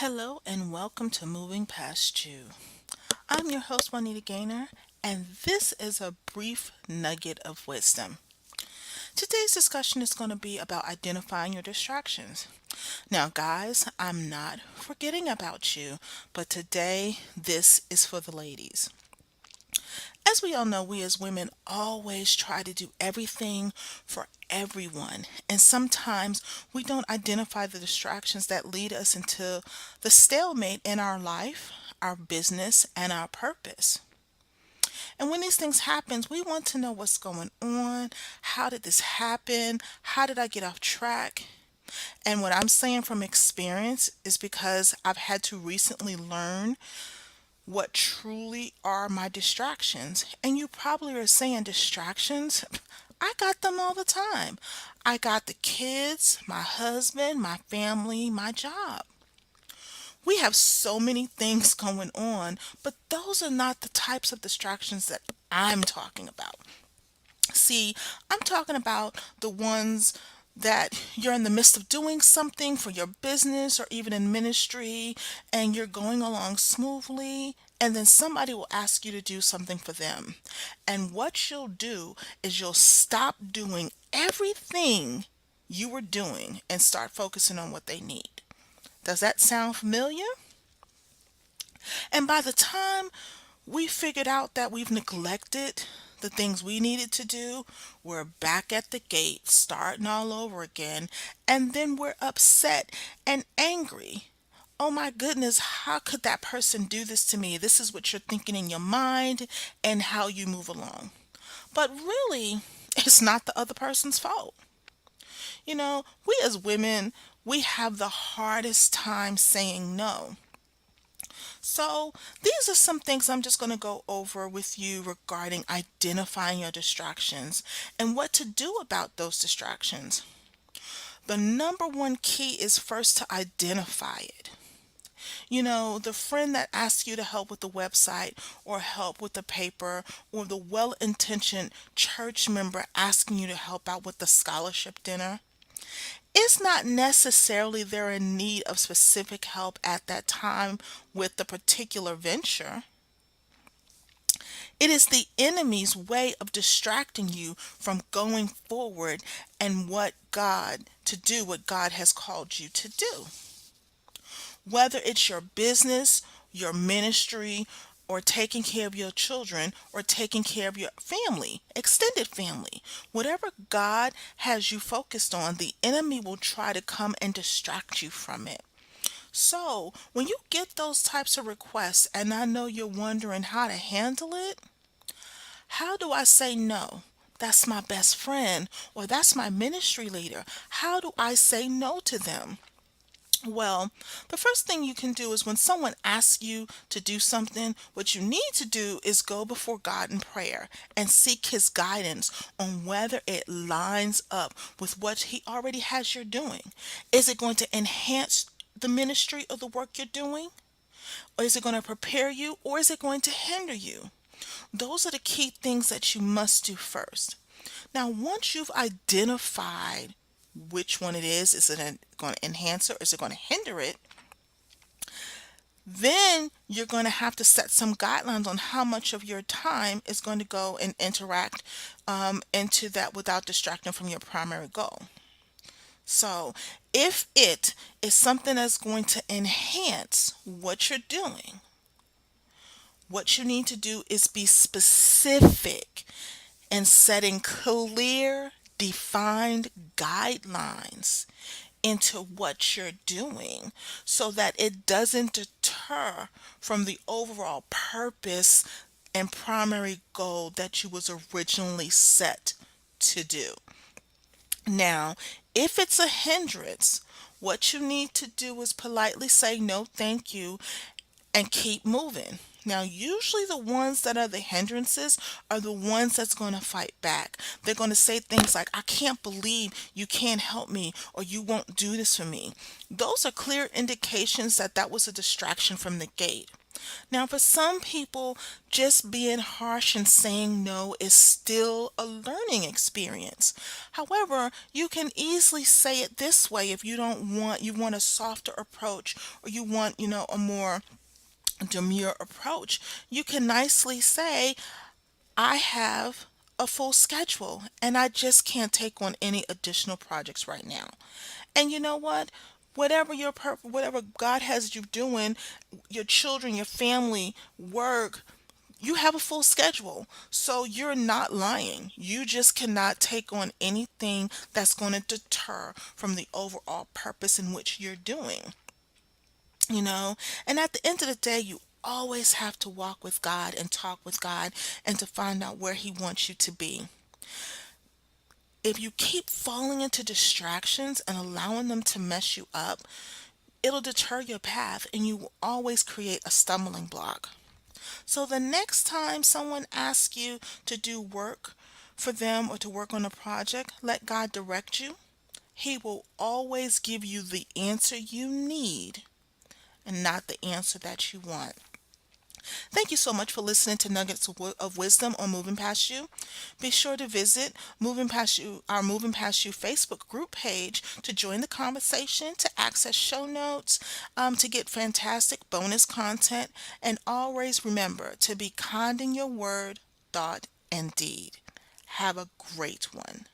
Hello and welcome to Moving Past You. I'm your host, Juanita Gaynor, and this is a brief nugget of wisdom. Today's discussion is going to be about identifying your distractions. Now, guys, I'm not forgetting about you, but today this is for the ladies. As we all know, we as women always try to do everything for everyone, and sometimes we don't identify the distractions that lead us into the stalemate in our life, our business, and our purpose. And when these things happen, we want to know what's going on. How did this happen? How did I get off track? And what I'm saying from experience is because I've had to recently learn what truly are my distractions. And you probably are saying distractions. I got them all the time. I got the kids, my husband, my family, my job. We have so many things going on, but those are not the types of distractions that I'm talking about. See, I'm talking about the ones that you're in the midst of doing something for your business or even in ministry and you're going along smoothly, and then somebody will ask you to do something for them. And what you'll do is you'll stop doing everything you were doing and start focusing on what they need. Does that sound familiar? And by the time we figured out that we've neglected the things we needed to do, we're back at the gate, starting all over again, and then we're upset and angry. Oh my goodness, how could that person do this to me? This is what you're thinking in your mind and how you move along. But really, it's not the other person's fault. We as women, we have the hardest time saying no. So, these are some things I'm just going to go over with you regarding identifying your distractions and what to do about those distractions. The number one key is first to identify it. The friend that asks you to help with the website or help with the paper, or the well intentioned church member asking you to help out with the scholarship dinner. It's not necessarily they're in need of specific help at that time with the particular venture. It is the enemy's way of distracting you from going forward and what God has called you to do. Whether it's your business, your ministry, or taking care of your children, or taking care of your family, extended family, whatever God has you focused on, the enemy will try to come and distract you from it. So, when you get those types of requests, and I know you're wondering how to handle it, how do I say no? That's my best friend, or that's my ministry leader. How do I say no to them? Well, the first thing you can do is when someone asks you to do something, what you need to do is go before God in prayer and seek His guidance on whether it lines up with what He already has you doing. Is it going to enhance the ministry or the work you're doing? Or is it going to prepare you, or is it going to hinder you? Those are the key things that you must do first. Now, once you've identified which one it is it going to enhance it or is it going to hinder it? Then you're going to have to set some guidelines on how much of your time is going to go and interact into that without distracting from your primary goal. So, if it is something that's going to enhance what you're doing, what you need to do is be specific and setting clear, defined guidelines into what you're doing so that it doesn't deter from the overall purpose and primary goal that you was originally set to do. Now, if it's a hindrance, what you need to do is politely say no, thank you, and keep moving. Now, usually the ones that are the hindrances are the ones that's going to fight back. They're going to say things like, I can't believe you can't help me, or you won't do this for me. Those are clear indications that that was a distraction from the gate. Now, for some people, just being harsh and saying no is still a learning experience. However, you can easily say it this way if you want a softer approach, or you want, a more demure approach. You can nicely say, I have a full schedule and I just can't take on any additional projects right now. And you know what? Whatever God has you doing, your children, your family, work, you have a full schedule. So you're not lying. You just cannot take on anything that's going to deter from the overall purpose in which you're doing, you know? And at the end of the day, you always have to walk with God and talk with God and to find out where He wants you to be. If you keep falling into distractions and allowing them to mess you up, it'll deter your path and you will always create a stumbling block. So the next time someone asks you to do work for them or to work on a project, let God direct you. He will always give you the answer you need and not the answer that you want. Thank you so much for listening to Nuggets of Wisdom on Moving Past You. Be sure to visit Moving Past You, our Moving Past You Facebook group page to join the conversation, to access show notes, to get fantastic bonus content, and always remember to be kind in your word, thought, and deed. Have a great one.